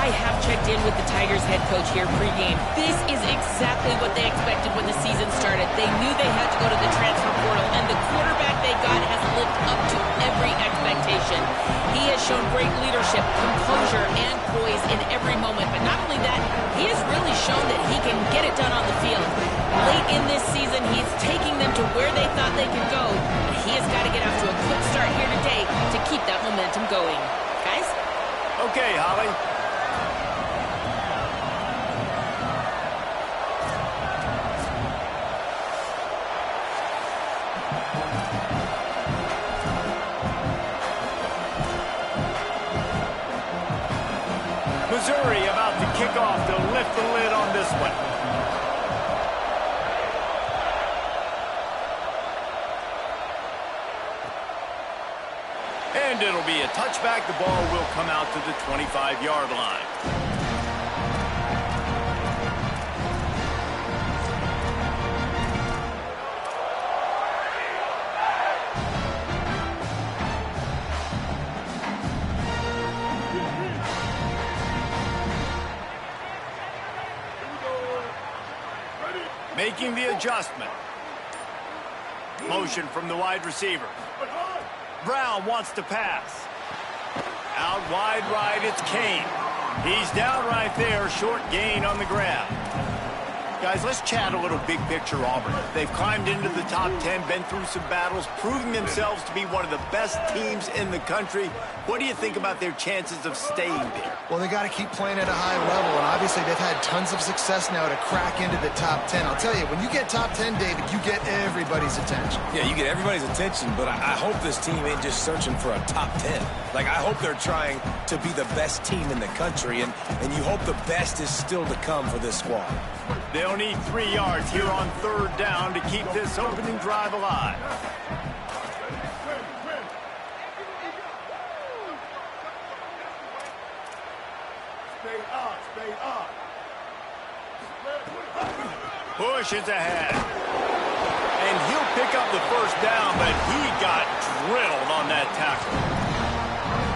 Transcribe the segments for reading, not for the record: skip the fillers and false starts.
I have checked in with the Tigers head coach here pregame. This is exactly what they expected when the season started. They knew they had to go to the transfer portal, and the quarterback they got has lived up to every expectation. He has shown great leadership, composure, and poise in every moment. But not only that, he has really shown that he can get it done on the field. Late in this season, he's taking them to where they thought they could go. But he has got to get off to a quick start here today to keep that momentum going. Guys? Okay, Holly. Missouri about to kick off to lift the lid on this one. And it'll be a touchback. The ball will come out to the 25-yard line. Making the adjustment. Motion from the wide receiver. Brown wants to pass. Out wide right, it's Kane. He's down right there, short gain on the grab. Guys, let's chat a little big picture Auburn. They've climbed into the top 10, been through some battles, proving themselves to be one of the best teams in the country. What do you think about their chances of staying there? Well, they got to keep playing at a high level, and obviously they've had tons of success now to crack into the top 10. I'll tell you, when you get top 10, David, you get everybody's attention. Yeah, you get everybody's attention, but I hope this team ain't just searching for a top 10. Like, I hope they're trying to be the best team in the country, and you hope the best is still to come for this squad. They'll need 3 yards here on third down to keep this opening drive alive. Push is ahead. And he'll pick up the first down, but he got drilled on that tackle.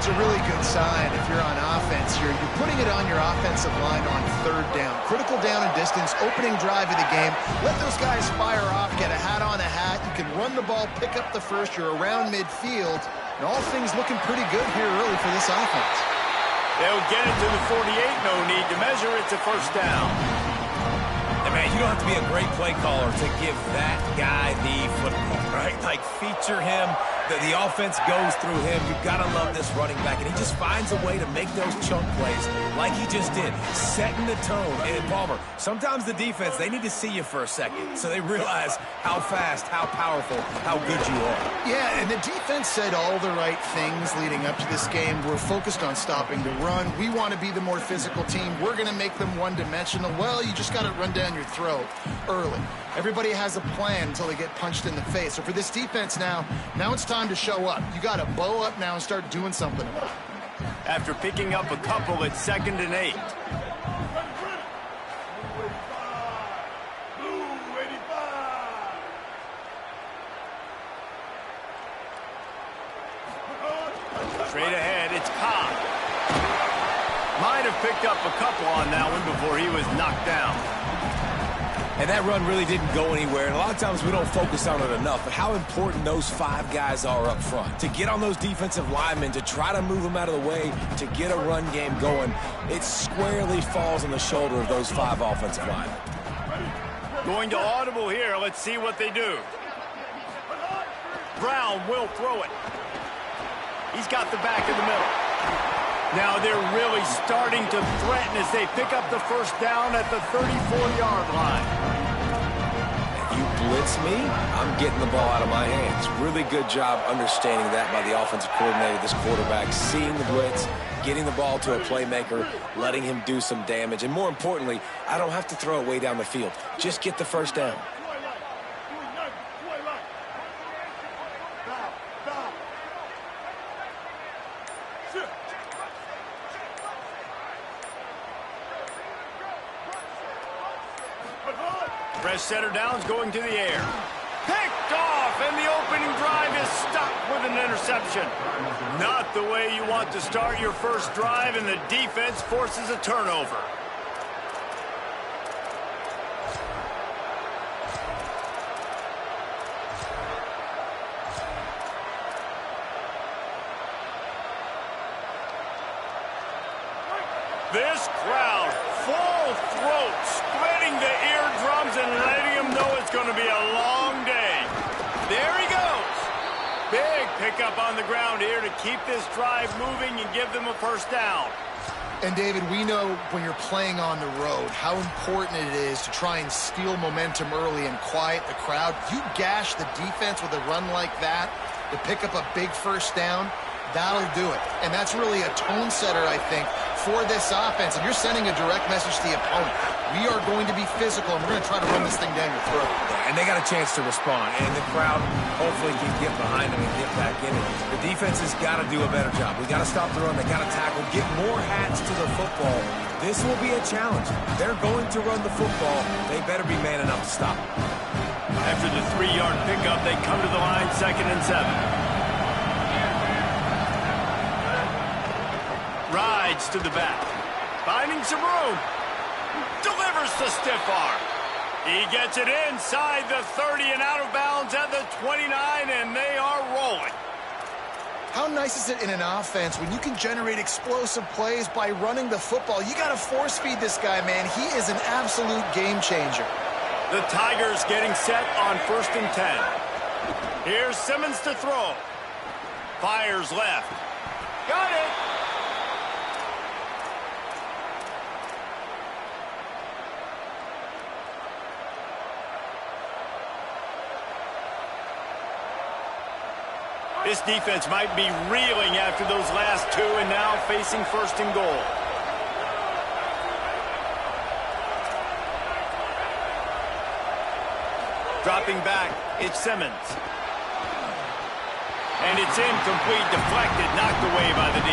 It's a really good sign if you're on offense. You're putting it on your offensive line on third down. Critical down and distance, opening drive of the game. Let those guys fire off, get a hat on a hat. You can run the ball, pick up the first. You're around midfield. And all things looking pretty good here early for this offense. They'll get it to the 48. No need to measure. It's a first down. And man, you don't have to be a great play caller to give that guy the football, right? Like, feature him. The offense goes through him. You've got to love this running back. And he just finds a way to make those chunk plays like he just did, setting the tone. And Palmer, sometimes the defense, they need to see you for a second so they realize how fast, how powerful, how good you are. Yeah, and the defense said all the right things leading up to this game. We're focused on stopping the run. We want to be the more physical team. We're going to make them one-dimensional. Well, you just got to run down your throat early. Everybody has a plan until they get punched in the face. So for this defense now it's time to show up. You got to bow up now and start doing something about it. After picking up a couple at 2nd and 8. Straight ahead, it's Cobb. Might have picked up a couple on that one before he was knocked down. And that run really didn't go anywhere. And a lot of times we don't focus on it enough. But how important those 5 guys are up front. To get on those defensive linemen, to try to move them out of the way, to get a run game going, it squarely falls on the shoulder of those 5 offensive linemen. Going to audible here. Let's see what they do. Brown will throw it. He's got the back in the middle. Now they're really starting to threaten as they pick up the first down at the 34-yard line. If you blitz me, I'm getting the ball out of my hands. Really good job understanding that by the offensive coordinator, this quarterback, seeing the blitz, getting the ball to a playmaker, letting him do some damage. And more importantly, I don't have to throw it way down the field. Just get the first down. Press center down's going to the air. Picked off, and the opening drive is stopped with an interception. Not the way you want to start your first drive, and the defense forces a turnover. This crowd, full throat, splitting the eardrums and letting them know it's going to be a long day. There he goes. Big pickup on the ground here to keep this drive moving and give them a first down. And, David, we know when you're playing on the road how important it is to try and steal momentum early and quiet the crowd. You gash the defense with a run like that to pick up a big first down, that'll do it. And that's really a tone setter, I think, for this offense. And you're sending a direct message to the opponent. We are going to be physical, and we're going to try to run this thing down your throat. And they got a chance to respond, and the crowd hopefully can get behind them and get back in it. The defense has got to do a better job. We got to stop the run. They got to tackle, get more hats to the football. This will be a challenge. They're going to run the football. They better be man enough to stop it. After the 3-yard pickup, they come to the line, 2nd and 7. Rides to the back, finding some room, delivers the stiff arm. He gets it inside the 30 and out of bounds at the 29, and they are rolling. How nice is it in an offense when you can generate explosive plays by running the football? You got to force feed this guy, man. He is an absolute game changer. The Tigers getting set on 1st and 10. Here's Simmons to throw. Fires left. Got it. This defense might be reeling after those last two and now facing 1st and goal. Dropping back, it's Simmons. And it's incomplete, deflected, knocked away by the D.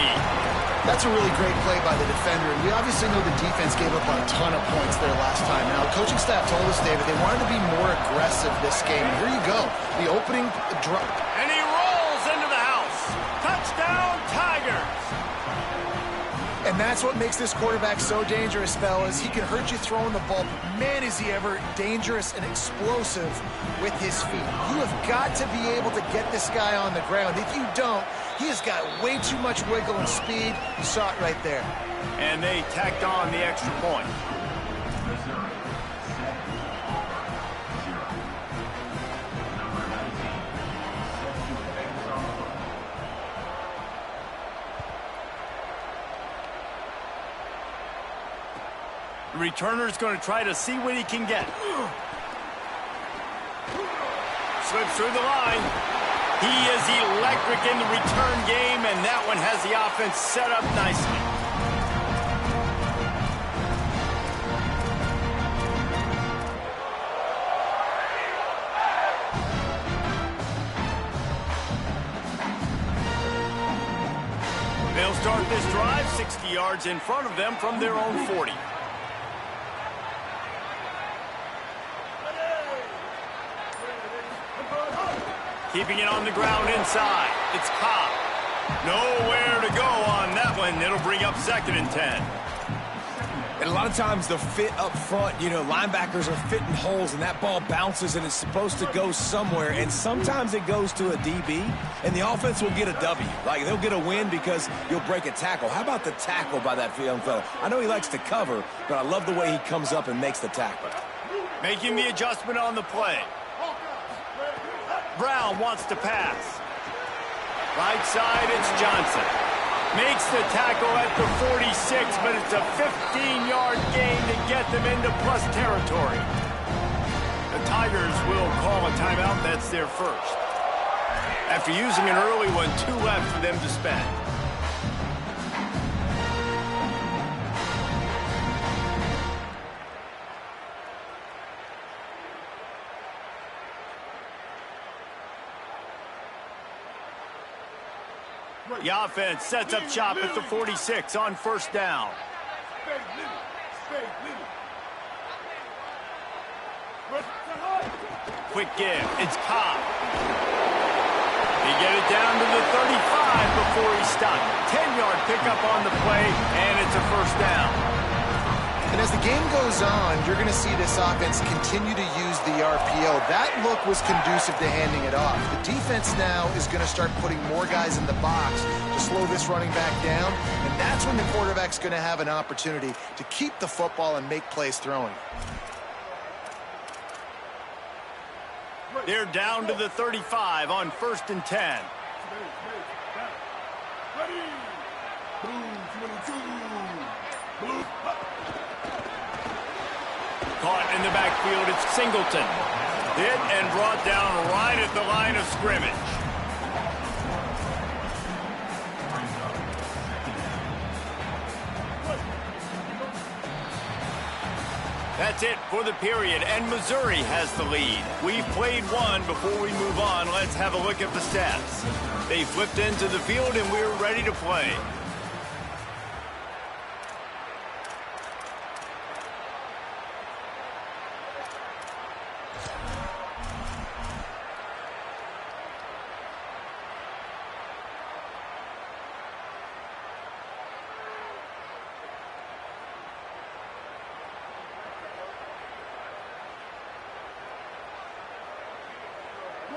That's a really great play by the defender, and we obviously know the defense gave up a ton of points there last time. Now, the coaching staff told us, David, they wanted to be more aggressive this game. And here you go, the opening drop. And he rolls into the house. Touchdown, Tigers! And that's what makes this quarterback so dangerous, fellas. He can hurt you throwing the ball, but man, is he ever dangerous and explosive with his feet. You have got to be able to get this guy on the ground. If you don't, he has got way too much wiggle and speed. You saw it right there. And they tacked on the extra point. The returner's going to try to see what he can get. Slips through the line. He is electric in the return game, and that one has the offense set up nicely. They'll start this drive 60 yards in front of them from their own 40. Keeping it on the ground inside. It's Cobb. Nowhere to go on that one. It'll bring up 2nd and 10. And a lot of times the fit up front, you know, linebackers are fitting holes and that ball bounces and it's supposed to go somewhere. And sometimes it goes to a DB and the offense will get a W. Like they'll get a win because you'll break a tackle. How about the tackle by that young fella? I know he likes to cover, but I love the way he comes up and makes the tackle. Making the adjustment on the play. Brown wants to pass. Right side, it's Johnson. Makes the tackle at the 46, but it's a 15-yard gain to get them into plus territory. The Tigers will call a timeout. That's their first. After using an early one, 2 left for them to spend. The offense sets up shop at the 46 on 1st down. quick give. It's Cobb. He get it down to the 35 before he stopped. 10-yard pickup on the play, and it's a first down. And as the game goes on, you're going to see this offense continue to use the RPO. That look was conducive to handing it off. The defense now is going to start putting more guys in the box to slow this running back down, and that's when the quarterback's going to have an opportunity to keep the football and make plays throwing. They're down to the 35 on 1st and 10. Caught in the backfield, it's Singleton. Hit and brought down right at the line of scrimmage. That's it for the period, and Missouri has the lead. We've played one. Before we move on, let's have a look at the stats. They flipped into the field, and we're ready to play.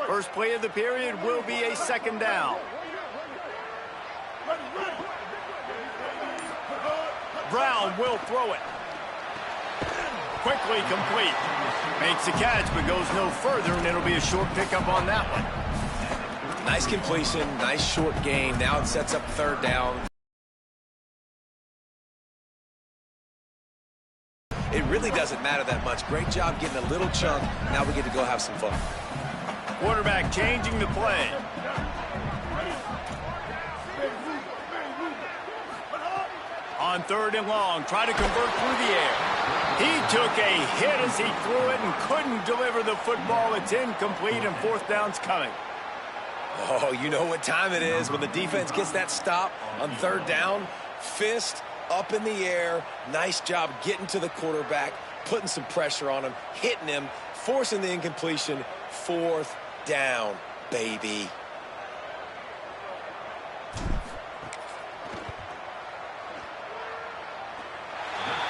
First play of the period will be a second down. Brown will throw it. Quickly complete. Makes the catch, but goes no further, and it'll be a short pickup on that one. Nice completion, nice short gain. Now it sets up third down. It really doesn't matter that much. Great job getting a little chunk. Now we get to go have some fun. Quarterback changing the play. On 3rd and long, try to convert through the air. He took a hit as he threw it and couldn't deliver the football. It's incomplete, and 4th down's coming. Oh, you know what time it is when the defense gets that stop on 3rd down. Fist up in the air. Nice job getting to the quarterback, putting some pressure on him, hitting him, forcing the incompletion. 4th down, baby.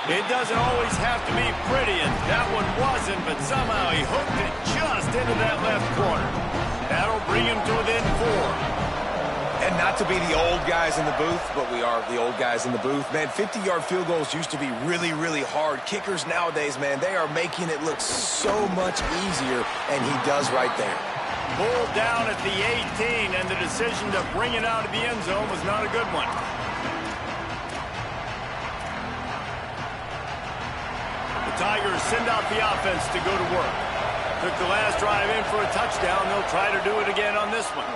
It doesn't always have to be pretty, and that one wasn't, but somehow he hooked it just into that left corner. That'll bring him to within 4. And not to be the old guys in the booth, but we are the old guys in the booth. Man, 50-yard field goals used to be really, really hard. Kickers nowadays, man, they are making it look so much easier, and he does right there. Pulled down at the 18, and the decision to bring it out of the end zone was not a good one. The Tigers send out the offense to go to work. Took the last drive in for a touchdown. They'll try to do it again on this one.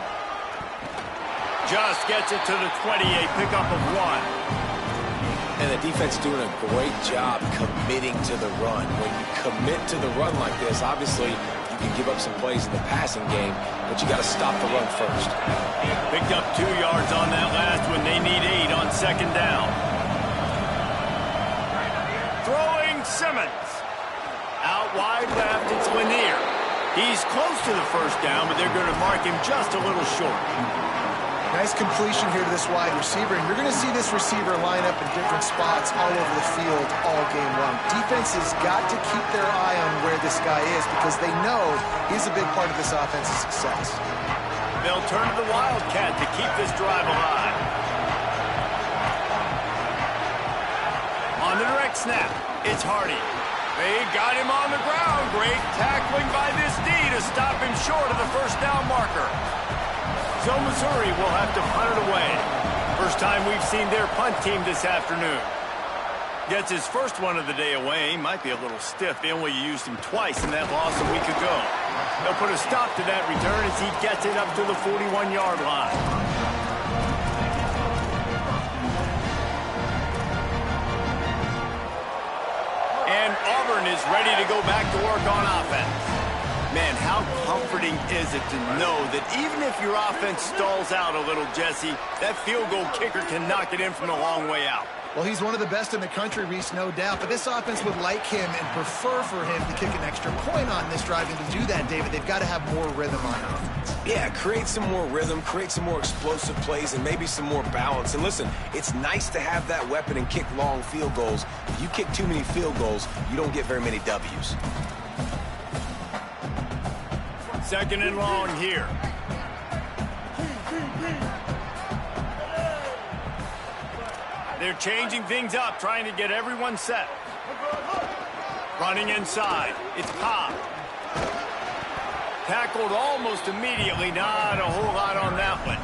Just gets it to the 20, a pickup of 1. And the defense doing a great job committing to the run. When you commit to the run like this, obviously you can give up some plays in the passing game, but you got to stop the run first. Picked up 2 yards on that last one. They need 8 on 2nd down. Throwing Simmons. Out wide left, it's Lanier. He's close to the first down, but they're going to mark him just a little short. Nice completion here to this wide receiver, and you're going to see this receiver line up in different spots all over the field all game long. Defense has got to keep their eye on where this guy is because they know he's a big part of this offense's success. They'll turn to the Wildcat to keep this drive alive. On the direct snap, it's Hardy. They got him on the ground. Great tackling by this D to stop him short of the first down marker. So Missouri will have to punt it away. First time we've seen their punt team this afternoon. Gets his first one of the day away. Might be a little stiff. They only used him twice in that loss a week ago. They'll put a stop to that return as he gets it up to the 41-yard line. And Auburn is ready to go back to work on offense. Man, how comforting is it to know that even if your offense stalls out a little, Jesse, that field goal kicker can knock it in from a long way out. Well, he's one of the best in the country, Reese, no doubt. But this offense would like him and prefer for him to kick an extra point on this drive. And to do that, David, they've got to have more rhythm on offense. Yeah, create some more rhythm, create some more explosive plays, and maybe some more balance. And listen, it's nice to have that weapon and kick long field goals. If you kick too many field goals, you don't get very many W's. Second and long here. They're changing things up, trying to get everyone set. Running inside. It's Cobb. Tackled almost immediately. Not a whole lot on that one.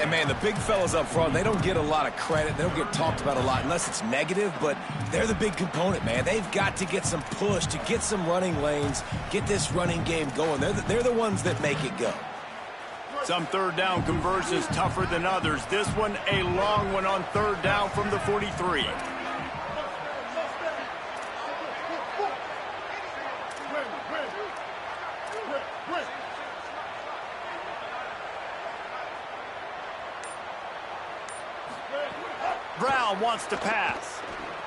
And, man, the big fellas up front, they don't get a lot of credit. They don't get talked about a lot unless it's negative, but they're the big component, man. They've got to get some push, to get some running lanes, get this running game going. They're the ones that make it go. Some third down conversions tougher than others. This one a long one on third down from the 43. Brown wants to pass.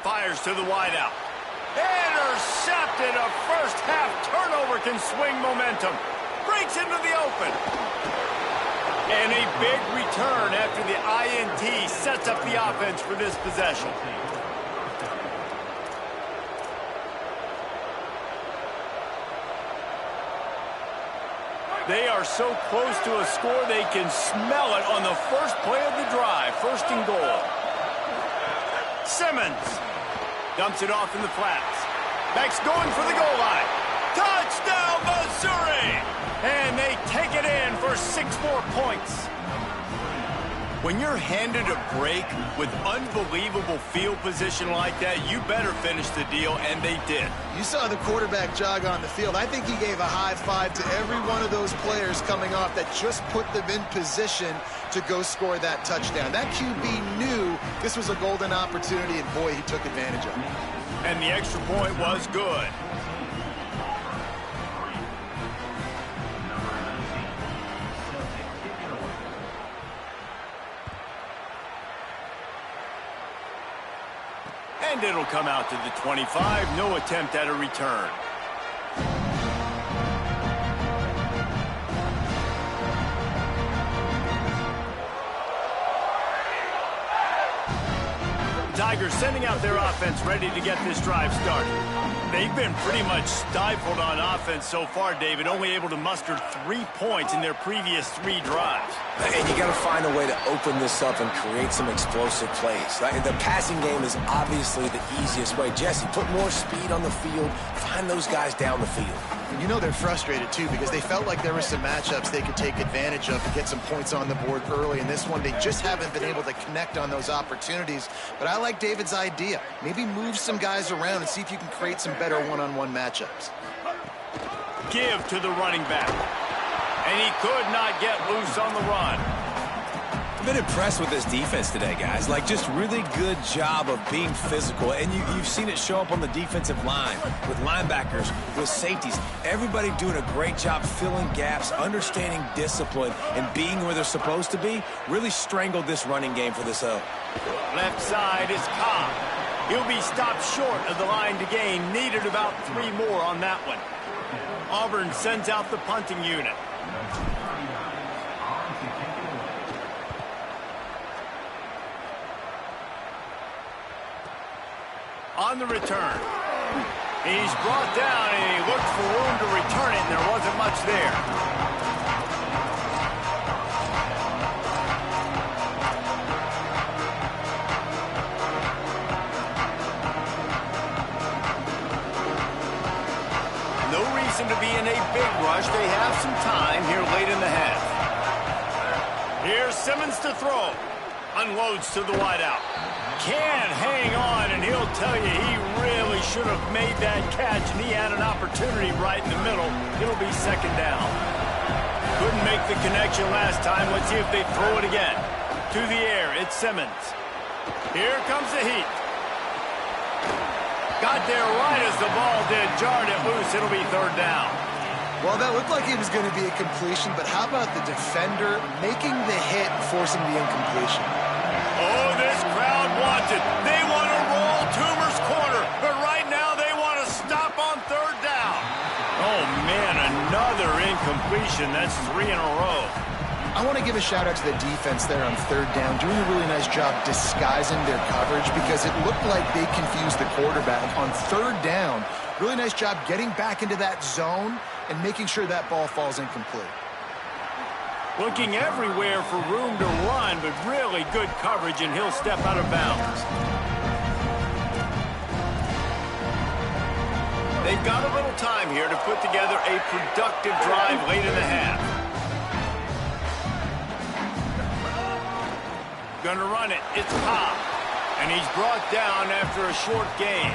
Fires to the wideout. Intercepted. A first half turnover can swing momentum. Breaks into the open. And a big return after the INT sets up the offense for this possession. They are so close to a score they can smell it on the first play of the drive. First and goal. Simmons dumps it off in the flats. Beck's going for the goal line. Touchdown, Missouri! And they take it in for 6 more points. When you're handed a break with unbelievable field position like that, you better finish the deal, and they did. You saw the quarterback jog on the field. I think he gave a high five to every one of those players coming off that just put them in position to go score that touchdown. That QB knew this was a golden opportunity, and boy, he took advantage of it. And the extra point was good. And it'll come out to the 25. No attempt at a return. The Tigers sending out their offense ready to get this drive started. They've been pretty much stifled on offense so far, David, only able to muster 3 points in their previous 3 drives. And you got to find a way to open this up and create some explosive plays. The passing game is obviously the easiest way. Jesse, put more speed on the field. Find those guys down the field. And you know they're frustrated, too, because they felt like there were some matchups they could take advantage of and get some points on the board early. In this one, they just haven't been able to connect on those opportunities. But I like David's idea. Maybe move some guys around and see if you can create some better one-on-one matchups. Give to the running back. And he could not get loose on the run. I've been impressed with this defense today, guys. Like, just really good job of being physical. And you've seen it show up on the defensive line with linebackers, with safeties. Everybody doing a great job filling gaps, understanding discipline, and being where they're supposed to be. Really strangled this running game for this O. Left side is Cobb. He'll be stopped short of the line to gain. Needed about 3 more on that one. Auburn sends out the punting unit. On the return. He's brought down, and he looked for room to return it, and there wasn't much there. No reason to be in a big rush. They have some time here late in the half. Here's Simmons to throw. Unloads to the wideout. Can hang on, and he'll tell you he really should have made that catch, and he had an opportunity right in the middle. It'll be second down. Couldn't make the connection last time. Let's see if they throw it again. To the air, it's Simmons. Here comes the heat. Got there right as the ball did. Jarred it loose. It'll be third down. Well, that looked like it was going to be a completion, but how about the defender making the hit and forcing the incompletion? Oh, this crowd wants it. completion. That's 3 in a row. I want to give a shout out to the defense there on third down, doing a really nice job disguising their coverage because it looked like they confused the quarterback on third down. Really nice job getting back into that zone and making sure that ball falls incomplete. Looking everywhere for room to run, but really good coverage, and he'll step out of bounds. They've got a little time here to put together a productive drive late in the half. Gonna run it. It's Pop. And he's brought down after a short gain.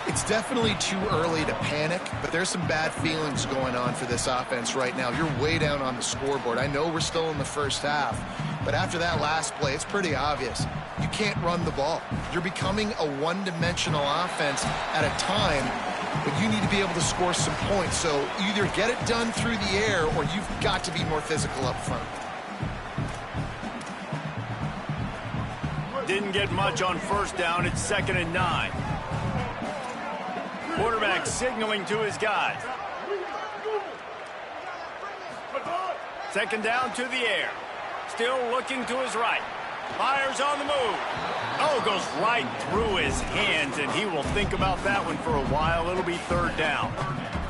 It's definitely too early to panic, but there's some bad feelings going on for this offense right now. You're way down on the scoreboard. I know we're still in the first half, but after that last play, it's pretty obvious. You can't run the ball. You're becoming a one-dimensional offense at a time, but you need to be able to score some points. So either get it done through the air or you've got to be more physical up front. Didn't get much on first down. It's 2nd and 9. Quarterback signaling to his guys. 2nd down to the air. Still looking to his right. Fires on the move. Oh, goes right through his hands, and he will think about that one for a while. It'll be 3rd down.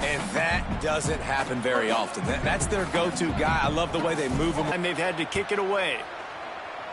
And that doesn't happen very often. That's their go-to guy. I love the way they move him. And they've had to kick it away.